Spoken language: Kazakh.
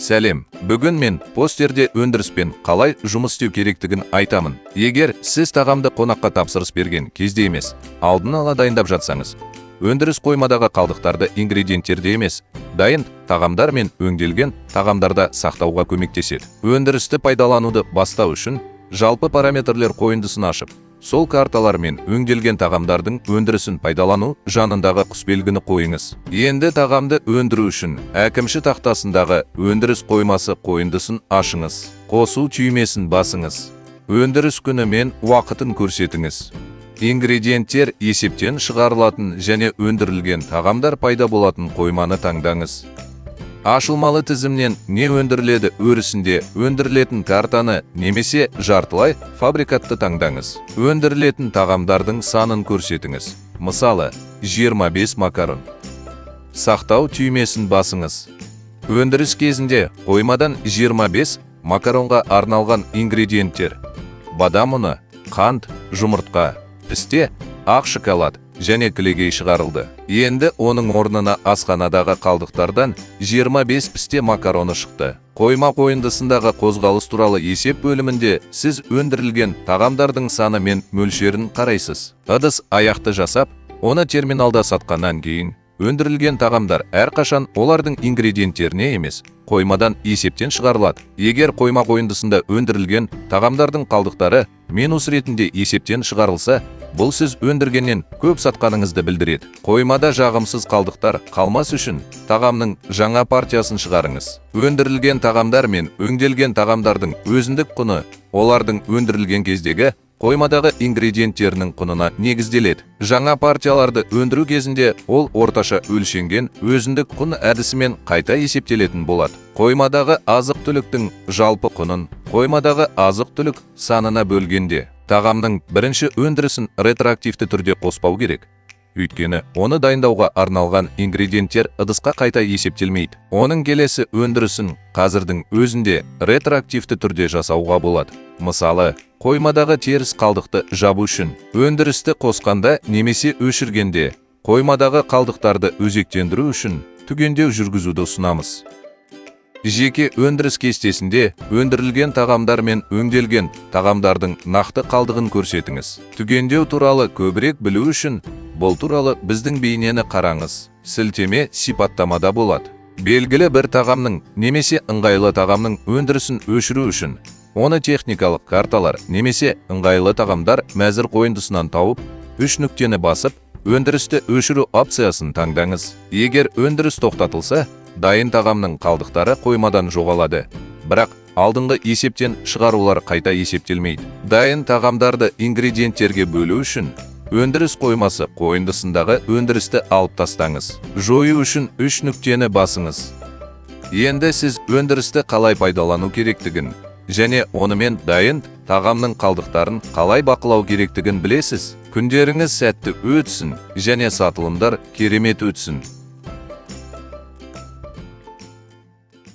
Сәлем, бүгін мен постерде өндіріспен қалай жұмыс істеу керектігін айтамын. Егер сіз тағамды қонаққа тапсырыс берген кезде емес, алдын ала дайындап жатсаңыз, өндіріс қоймадағы қалдықтарды ингредиенттерде емес, дайын тағамдар мен өңделген тағамдарда сақтауға көмектеседі. Өндірісті пайдалануды бастау үшін жалпы параметрлер қойындысын ашып, сол карталар мен өңделген тағамдардың өндірісін пайдалану жанындағы құсбелгіні қойыңыз. Енді тағамды өндіру үшін әкімші тақтасындағы өндіріс қоймасы қойындысын ашыңыз. Қосу түймесін басыңыз. Өндіріс күні мен уақытын көрсетіңіз. Ингредиенттер есептен шығарылатын және өндірілген тағамдар пайда болатын қойманы таңдаңыз. Ашылмалы тізімнен не өндіріледі өрісінде өндірілетін картаны немесе жартылай фабрикатты таңдаңыз. Өндірілетін тағамдардың санын көрсетіңіз. Мысалы, 25 макарон. Сақтау түймесін басыңыз. Өндіріс кезінде қоймадан 25 макаронға арналған ингредиенттер: бадам ұны, қант, жұмыртқа, пісте, ақ шоколад және кілегей шығарылды. Енді оның орнына асханадағы қалдықтардан 25 пісте макароны шықты. Қойма қойындысындағы қозғалыс туралы есеп бөлімінде сіз өндірілген тағамдардың саны мен мөлшерін қарайсыз. Ыдыс аяқты жасап, оны терминалда сатқаннан кейін, өндірілген тағамдар әрқашан олардың ингредиенттеріне емес, қоймадан есептен шығарылады. Егер қойма қойындысында өндірілген тағамдардың қалдықтары минус ретінде есептен шығарылса, бұл сіз өндіргеннен көп сатқаныңызды білдіреді. Қоймада жағымсыз қалдықтар қалмас үшін тағамның жаңа партиясын шығарыңыз. Өндірілген тағамдар мен өңделген тағамдардың өзіндік құны олардың өндірілген кездегі қоймадағы ингредиенттерінің құнына негізделеді. Жаңа партияларды өндіру кезінде ол орташа өлшенген өзіндік құн әдісімен қайта есептелетін болады. Қоймадағы азық-түліктің жалпы құнын қоймадағы азық-түлік санына бөлгенде тағамның бірінші өндірісін ретроактивті түрде қоспау керек. Өйткені оны дайындауға арналған ингредиенттер ыдысқа қайта есептелмейді. Оның келесі өндірісін қазірдің өзінде ретроактивті түрде жасауға болады. Мысалы, қоймадағы теріс қалдықты жабу үшін өндірісті қосқанда немесе өшіргенде қоймадағы қалдықтарды өзектендіру үшін түгендеу жүргізуді ұсынамыз. Жеке өндіріс кестесінде өндірілген тағамдар мен өңделген тағамдардың нақты қалдығын көрсетіңіз. Түгендеу туралы көбірек білу үшін бұл туралы біздің бейнені қараңыз. Сілтеме сипаттамада болады. Белгілі бір тағамның немесе ыңғайлы тағамның өндірісін өшіру үшін оны техникалық карталар немесе ыңғайлы тағамдар мәзір қойындысынан тауып, 3 нүктені басып, өндірісті өшіру опциясын таңдаңыз. Егер өндіріс тоқтатылса, дайын тағамның қалдықтары қоймадан жоғалады. Бірақ алдыңғы есептен шығарулар қайта есептелмейді. Дайын тағамдарды ингредиенттерге бөлу үшін өндіріс қоймасы қойындысындағы өндірісті алып тастаңыз. Жою үшін 3 нүктені басыңыз. Енді сіз өндірісті қалай пайдалану керектігін және онымен дайын тағамның қалдықтарын қалай бақылау керектігін білесіз. Күндеріңіз сәтті өтсін және сатылымдар керемет өтсін.